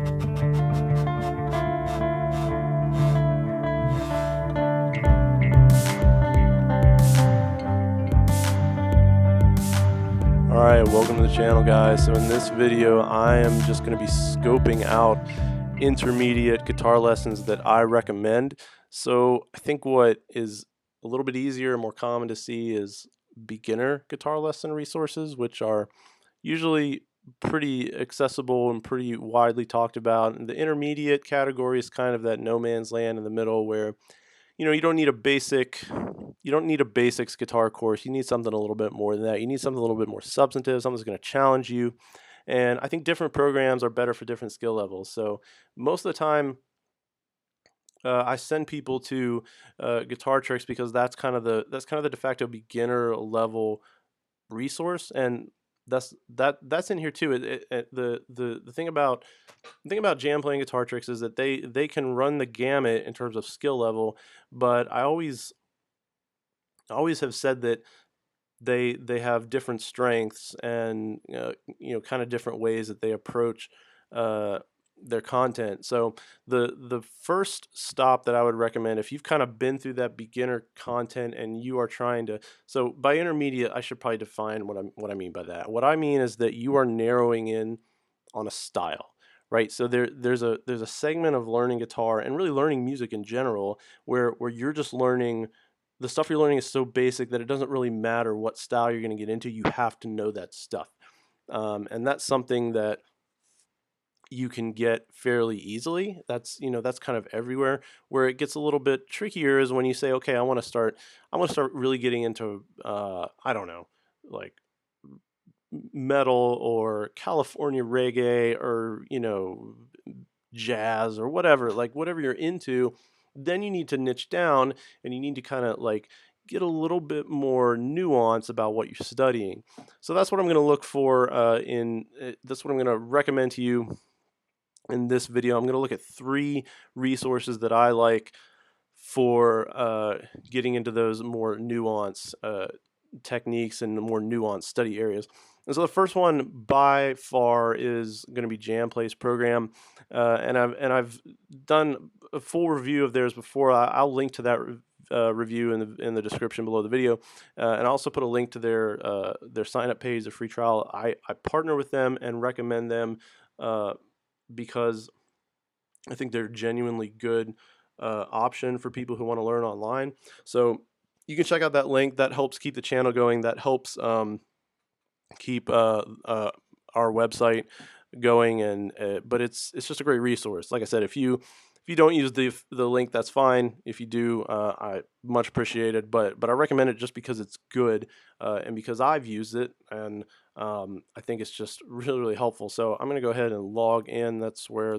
Alright, welcome to the channel, guys. So in this video I am just going to be scoping out intermediate guitar lessons that I recommend. So I think what is a little bit easier and more common to see is beginner guitar lesson resources, which are usually pretty accessible and pretty widely talked about. And the intermediate category is kind of that no man's land in the middle where you don't need a basics guitar course. You need something a little bit more than that. You need something a little bit more substantive, something that's going to challenge you. And I think different programs are better for different skill levels. So most of the time, I send people to Guitar Tricks because that's kind of the de facto beginner level resource, and that's in here too. The thing about jam playing Guitar Tricks is that they can run the gamut in terms of skill level, but I always have said that they have different strengths and kind of different ways that they approach their content. So the first stop that I would recommend, if you've kind of been through that beginner content and you are trying to, so by intermediate, I should probably define what I mean by that. What I mean is that you are narrowing in on a style, right? So there's a segment of learning guitar and really learning music in general where you're just learning. The stuff you're learning is so basic that it doesn't really matter what style you're going to get into. You have to know that stuff, and that's something that you can get fairly easily. That's kind of everywhere. Where it gets a little bit trickier is when you say, okay, I want to start really getting into I don't know, like metal or California reggae or jazz or whatever, like whatever you're into. Then you need to niche down and you need to kind of like get a little bit more nuance about what you're studying. So that's what I'm going to look for that's what I'm going to recommend to you in this video. I'm going to look at 3 resources that I like for getting into those more nuanced techniques and the more nuanced study areas. And so the first one by far is going to be JamPlay's program, and I've done a full review of theirs before. I'll link to that review in the description below the video, and I'll also put a link to their sign up page, their free trial. I partner with them and recommend them because I think they're genuinely good option for people who want to learn online. So you can check out that link. That helps keep the channel going. That helps keep our website going. And but it's just a great resource. Like I said, if you don't use the link, that's fine. If you do, I much appreciate it. But I recommend it just because it's good and because I've used it, and I think it's just really helpful. So I'm going to go ahead and log in. That's where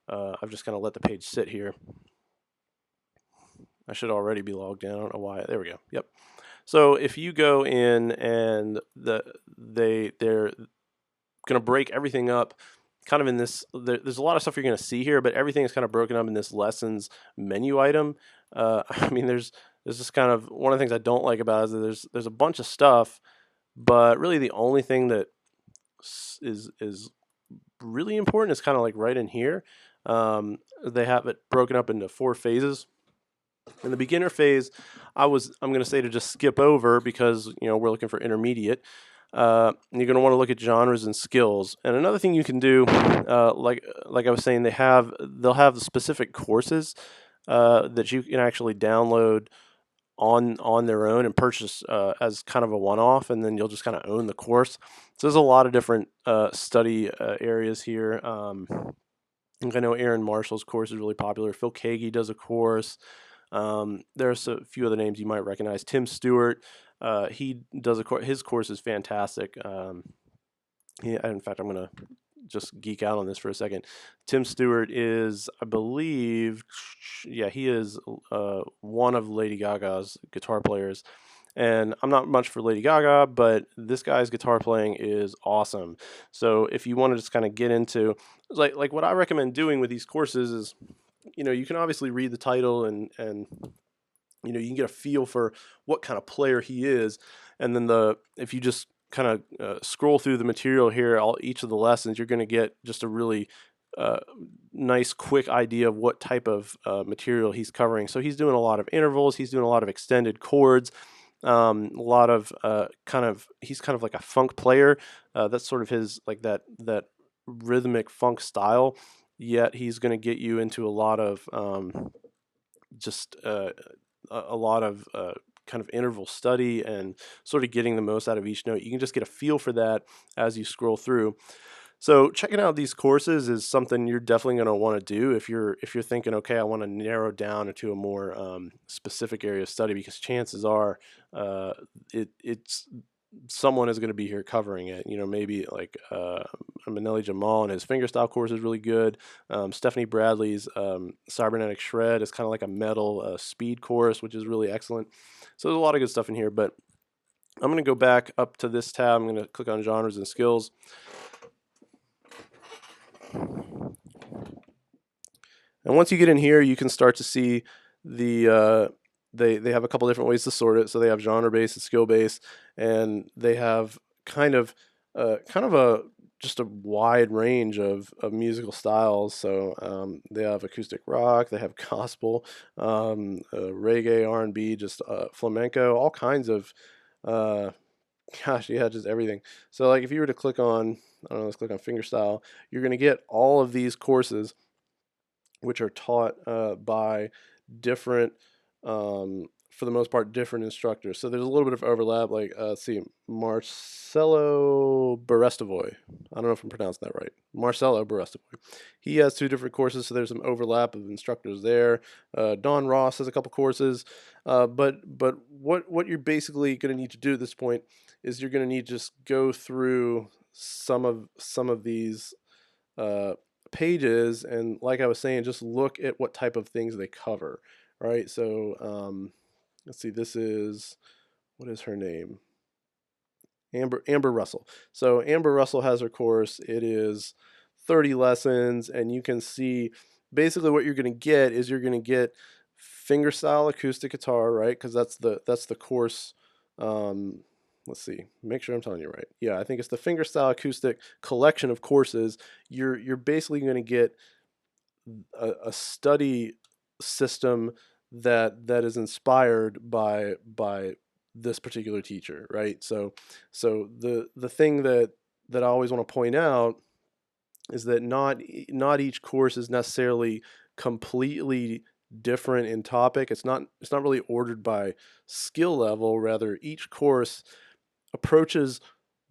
I've just kind of let the page sit here. I should already be logged in. I don't know why. There we go. Yep. So if you go in and they're going to break everything up kind of in this, there's a lot of stuff you're going to see here, but everything is kind of broken up in this lessons menu item. I mean, there's just kind of one of the things I don't like about it is that there's a bunch of stuff, but really the only thing that is really important is kind of like right in here. They have it broken up into 4 phases. In the beginner phase, I'm going to say to just skip over because we're looking for intermediate. You're going to want to look at genres and skills. And another thing you can do, like I was saying, they'll have specific courses that you can actually download on their own and purchase as kind of a one-off, and then you'll just kind of own the course. So there's a lot of different study areas here. I know Aaron Marshall's course is really popular. Phil Kagi does a course. There's a few other names you might recognize. Tim Stewart, he does a course. His course is fantastic. In fact, I'm going to just geek out on this for a second. Tim Stewart is, I believe, he is one of Lady Gaga's guitar players. And I'm not much for Lady Gaga, but this guy's guitar playing is awesome. So if you want to just kind of get into, like what I recommend doing with these courses is, you can obviously read the title and you can get a feel for what kind of player he is. And then if you just kind of scroll through the material here, each of the lessons, you're going to get just a really uh, nice quick idea of what type of material he's covering. So he's doing a lot of intervals, he's doing a lot of extended chords, a lot of he's kind of like a funk player. That's sort of his like that rhythmic funk style. Yet he's going to get you into a lot of just a lot of kind of interval study and sort of getting the most out of each note. You can just get a feel for that as you scroll through. So checking out these courses is something you're definitely going to want to do if you're thinking, okay, I want to narrow down into a more specific area of study, because chances are uh, it's someone is going to be here covering it. Maybe like Manelli Jamal and his fingerstyle course is really good. Stephanie Bradley's cybernetic shred is kind of like a metal speed course, which is really excellent. So there's a lot of good stuff in here, but I'm going to go back up to this tab. I'm going to click on genres and skills. And once you get in here, you can start to see they have a couple different ways to sort it. So they have genre based and skill based, and they have kind of a just a wide range of musical styles. So they have acoustic rock, they have gospel, reggae, R&B, just flamenco, all kinds of uh, gosh, yeah, just everything. So like if you were to click on, I don't know, let's click on fingerstyle, you're going to get all of these courses which are taught by different, for the most part, different instructors. So there's a little bit of overlap. Like, let's see, Marcelo Barestavoy. I don't know if I'm pronouncing that right. Marcelo Barestavoy. He has two different courses, so there's some overlap of instructors there. Don Ross has a couple courses, but what you're basically going to need to do at this point is you're going to need to just go through some of these uh, pages, and like I was saying, just look at what type of things they cover. Right. So let's see. This is, what is her name? Amber Russell. So Amber Russell has her course. It is 30 lessons, and you can see basically what you're going to get is you're going to get fingerstyle acoustic guitar, right? Because that's the course. Um, let's see, make sure I'm telling you right. Yeah, I think it's the fingerstyle acoustic collection of courses. You're basically going to get a study system that is inspired by this particular teacher, right? So the thing that I always want to point out is that not each course is necessarily completely different in topic. It's not really ordered by skill level. Rather, each course approaches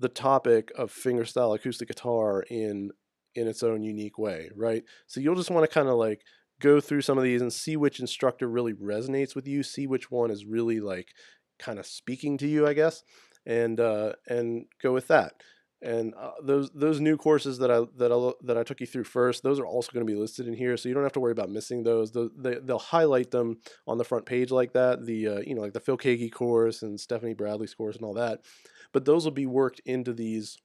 the topic of fingerstyle acoustic guitar in its own unique way, right? So you'll just want to kind of like go through some of these and see which instructor really resonates with you, see which one is really like kind of speaking to you, I guess, and go with that. And those new courses that I took you through first, those are also going to be listed in here, so you don't have to worry about missing those. They'll highlight them on the front page like that. Like the Phil Kagi course and Stephanie Bradley's course and all that, but those will be worked into these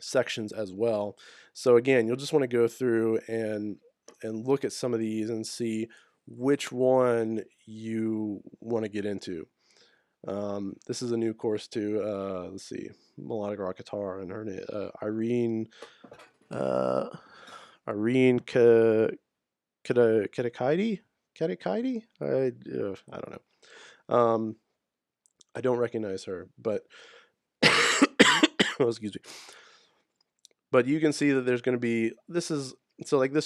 sections as well. So again, you'll just want to go through and look at some of these and see which one you want to get into. This is a new course too. Let's see, melodic rock guitar, and her name uh, Irene Kadakaidi. Kadakaidi? I don't know. I don't recognize her, but oh, excuse me. But you can see that there's going to be this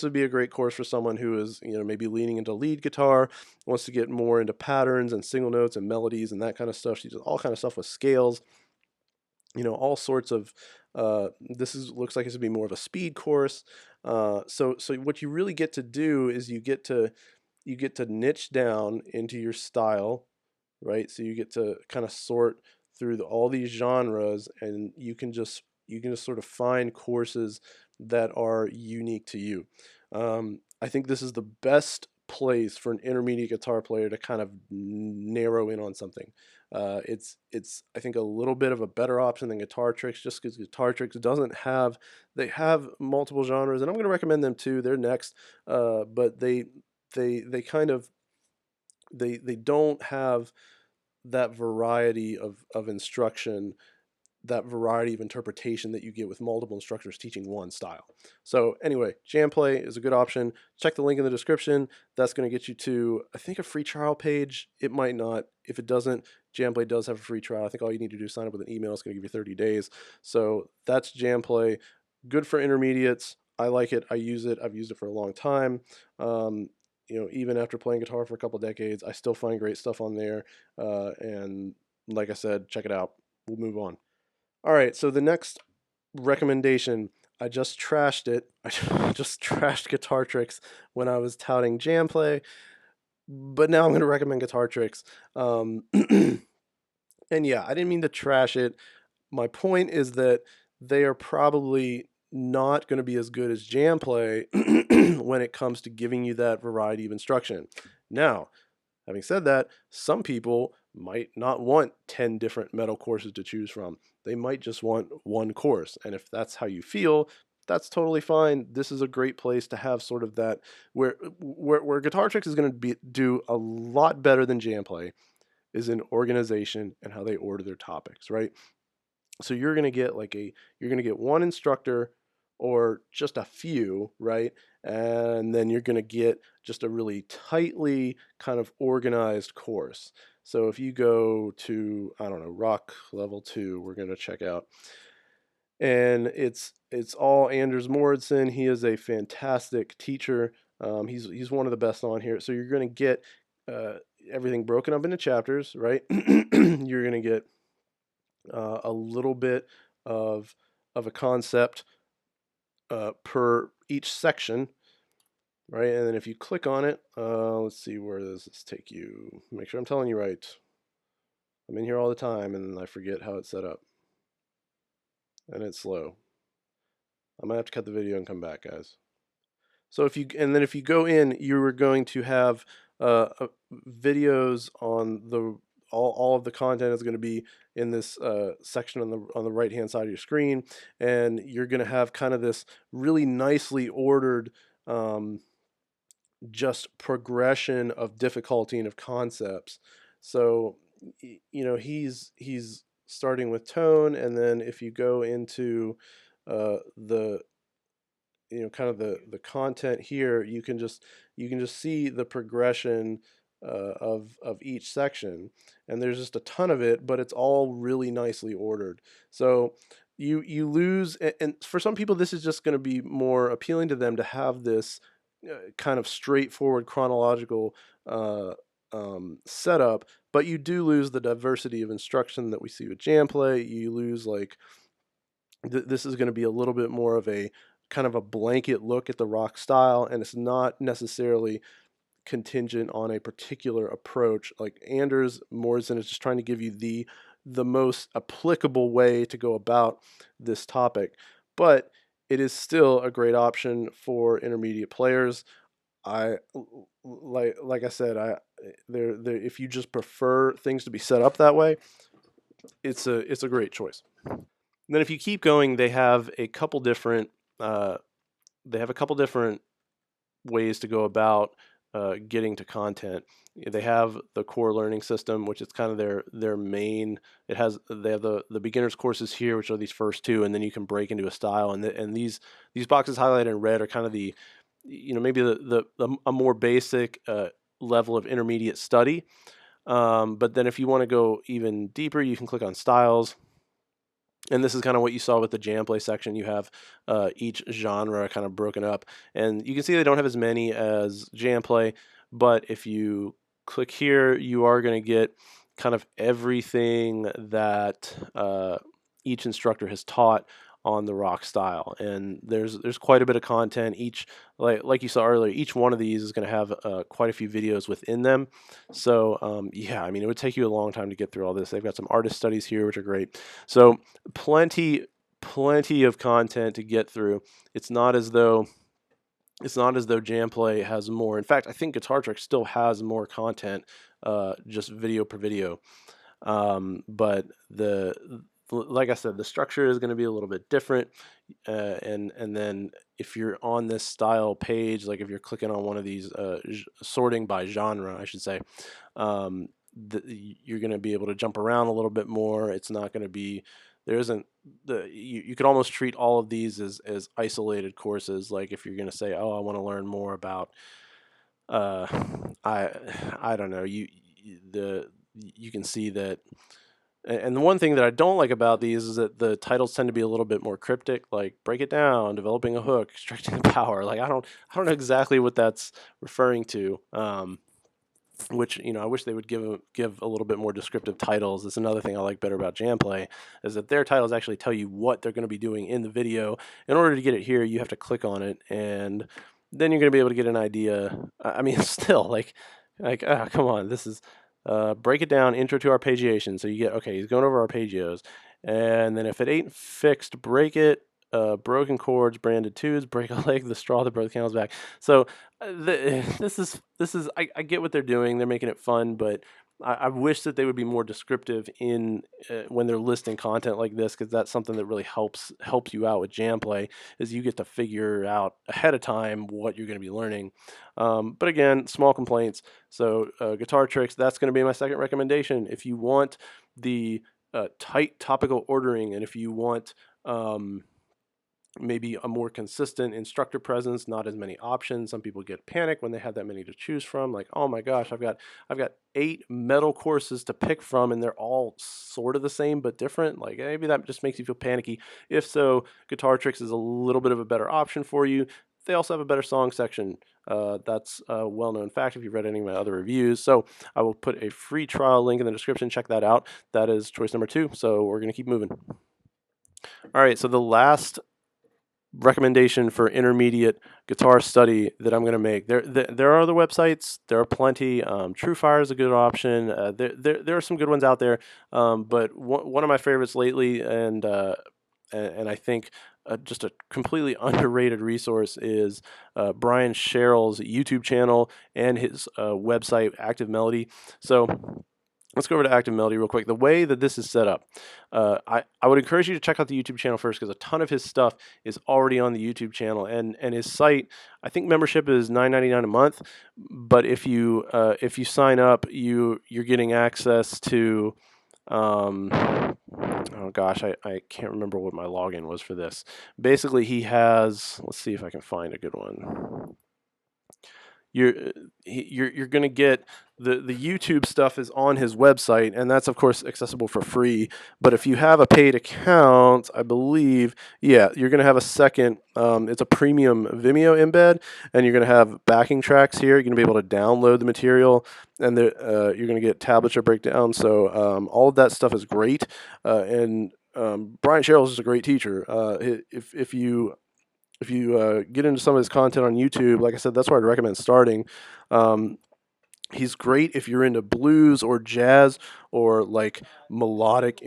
would be a great course for someone who is maybe leaning into lead guitar, wants to get more into patterns and single notes and melodies and that kind of stuff. She does all kind of stuff with scales, all sorts of. Looks like it's gonna be more of a speed course. So what you really get to do is you get to niche down into your style, right? So you get to kind of sort through all these genres, and you can just sort of find courses that are unique to you. I think this is the best place for an intermediate guitar player to kind of narrow in on something. It's I think a little bit of a better option than Guitar Tricks, just because Guitar Tricks doesn't have they have multiple genres, and I'm going to recommend them too. They're next, but they kind of they don't have that variety of instruction that variety of interpretation that you get with multiple instructors teaching one style. So anyway, Jamplay is a good option. Check the link in the description. That's going to get you to, I think, a free trial page. It might not. If it doesn't, Jamplay does have a free trial. I think all you need to do is sign up with an email. It's going to give you 30 days. So that's Jamplay. Good for intermediates. I like it. I use it. I've used it for a long time. Even after playing guitar for a couple decades, I still find great stuff on there. And like I said, check it out. We'll move on. All right, so the next recommendation, I just trashed it. I just trashed Guitar Tricks when I was touting Jamplay, but now I'm going to recommend Guitar Tricks. And yeah, I didn't mean to trash it. My point is that they are probably not going to be as good as Jamplay when it comes to giving you that variety of instruction. Now, having said that, some people might not want 10 different metal courses to choose from. They might just want one course. And if that's how you feel, that's totally fine. This is a great place to have sort of that where Guitar Tricks is going to do a lot better than Jamplay is in organization and how they order their topics, right? So you're going to get one instructor or just a few, right? And then you're going to get just a really tightly kind of organized course. So if you go to, I don't know, rock level 2, we're going to check out, and it's all Anders Moritz. He is a fantastic teacher. He's one of the best on here. So you're going to get everything broken up into chapters, right? You're going to get a little bit of a concept per each section, right? And then if you click on it, let's see, where does this take you? Make sure I'm telling you right. I'm in here all the time and I forget how it's set up. And it's slow. I might have to cut the video and come back, guys. So if you go in, you are going to have videos on the all of the content is going to be in this section on the right hand side of your screen, and you're going to have kind of this really nicely ordered just progression of difficulty and of concepts. So he's starting with tone, and then if you go into the kind of the content here, you can just see the progression of each section, and there's just a ton of it, but it's all really nicely ordered. So you lose, and for some people this is just going to be more appealing to them to have this kind of straightforward chronological setup, but you do lose the diversity of instruction that we see with Jamplay. You lose this is going to be a little bit more of a kind of a blanket look at the rock style, and it's not necessarily contingent on a particular approach. Like Anders Morrison is just trying to give you the most applicable way to go about this topic, but it is still a great option for intermediate players. I like I said, there if you just prefer things to be set up that way, it's a great choice. And then if you keep going, they have a couple different ways to go about getting to content. They have the core learning system, which is kind of their main. They have the beginners courses here, which are these first two, and then you can break into a style. And these boxes highlighted in red are kind of the maybe a more basic level of intermediate study. But then if you want to go even deeper, you can click on styles. And this is kind of what you saw with the Jamplay section. You have each genre kind of broken up. And you can see they don't have as many as Jamplay, but if you click here, you are going to get kind of everything that each instructor has taught on the rock style. And there's quite a bit of content. Each, like you saw earlier, each one of these is going to have quite a few videos within them. So yeah, I mean, it would take you a long time to get through all this. They've got some artist studies here, which are great. So plenty of content to get through. It's not as though Jamplay has more. In fact, I think Guitar Tricks still has more content, just video per video. But like I said, the structure is going to be a little bit different, and then if you're on this style page, like if you're clicking on one of these sorting by genre, I should say, you're going to be able to jump around a little bit more. It's not going to be there isn't you could almost treat all of these as isolated courses. Like if you're going to say, oh, I want to learn more about uh, I I don't know, you can see that. And the one thing that I don't like about these is that the titles tend to be a little bit more cryptic, like break it down, developing a hook, extracting the power. Like I don't know exactly what that's referring to. Which I wish they would give a little bit more descriptive titles. That's another thing I like better about Jamplay, is that their titles actually tell you what they're going to be doing in the video. In order to get it here, you have to click on it, and then you're going to be able to get an idea. I mean, still come on, this is break it down, intro to arpeggiation. So you get, okay, he's going over arpeggios, and then if it ain't fixed, break it. Broken chords, branded twos, break a leg, the straw that broke the camel's back. So this is I get what they're doing. They're making it fun, but I wish that they would be more descriptive in when they're listing content like this, because that's something that really helps you out with Jamplay, is you get to figure out ahead of time what you're going to be learning. But again, small complaints. So Guitar Tricks, that's going to be my second recommendation. If you want the tight topical ordering, and if you want maybe a more consistent instructor presence, not as many options. Some people get panicked when they have that many to choose from. Like, oh my gosh, I've got 8 metal courses to pick from, and they're all sort of the same but different. Like maybe that just makes you feel panicky. If so, Guitar Tricks is a little bit of a better option for you. They also have a better song section. That's a well-known fact if you've read any of my other reviews. So I will put a free trial link in the description. Check that out. That is choice number 2. So we're going to keep moving. All right, so the last recommendation for intermediate guitar study that I'm going to make. There are other websites. There are plenty. TrueFire is a good option. There are some good ones out there. But one of my favorites lately, and I think just a completely underrated resource, is Brian Sherrill's YouTube channel and his website, Active Melody. So let's go over to Active Melody real quick. The way that this is set up, I would encourage you to check out the YouTube channel first, because a ton of his stuff is already on the YouTube channel, and his site, I think membership is $9.99 a month, but if you sign up, you're getting access to oh gosh, I can't remember what my login was for this. Basically, he has, let's see if I can find a good one. You're going to get the YouTube stuff is on his website, and that's of course accessible for free. But if you have a paid account, I believe, yeah, you're going to have a second. It's a premium Vimeo embed, and you're going to have backing tracks here. You're going to be able to download the material, and you're going to get tablature breakdown. So all of that stuff is great. And Brian Sherrill is just a great teacher. If you get into some of his content on YouTube, like I said, that's where I'd recommend starting. He's great if you're into blues or jazz or like melodic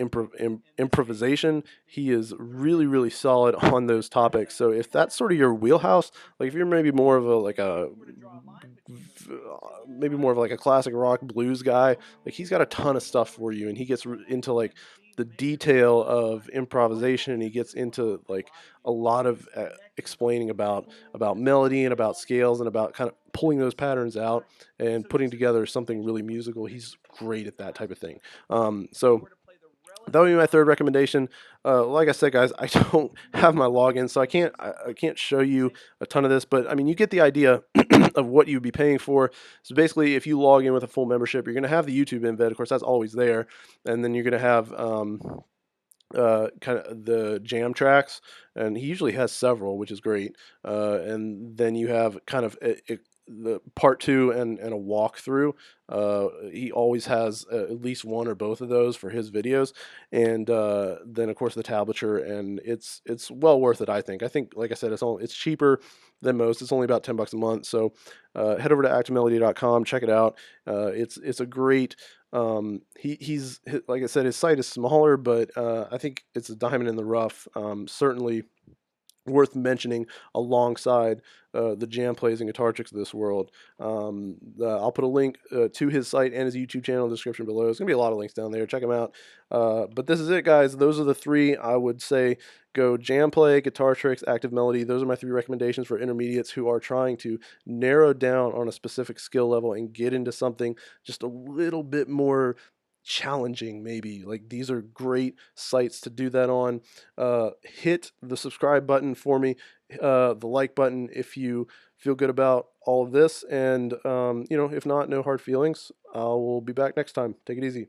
improvisation. He is really, really solid on those topics. So if that's sort of your wheelhouse, like if you're maybe more of a classic rock blues guy, like he's got a ton of stuff for you, and he gets into like the detail of improvisation, and he gets into like a lot of explaining about melody and about scales and about kind of pulling those patterns out and putting together something really musical. He's great at that type of thing. So that would be my third recommendation. Like I said, guys, I don't have my login, so I can't show you a ton of this, but I mean, you get the idea of what you'd be paying for. So basically, if you log in with a full membership, you're going to have the YouTube embed. Of course, that's always there, and then you're going to have kind of the jam tracks, and he usually has several, which is great. And then you have kind of the part 2 and a walkthrough. He always has at least one or both of those for his videos, and then of course the tablature, and it's well worth it. I think, like I said, it's cheaper than most. It's only about $10 a month. So head over to activemelody.com, check it out. It's a great. He's like I said, his site is smaller, but I think it's a diamond in the rough. Certainly worth mentioning alongside the jam plays and guitar tricks of this world. I'll put a link to his site and his YouTube channel in the description below. There's going to be a lot of links down there. Check them out. But this is it, guys. Those are the 3 I would say. Go jam play, guitar tricks, Active Melody. Those are my 3 recommendations for intermediates who are trying to narrow down on a specific skill level and get into something just a little bit more challenging, maybe. Like, these are great sites to do that on. Hit the subscribe button for me, the like button if you feel good about all of this, and if not, no hard feelings. I will be back next time. Take it easy.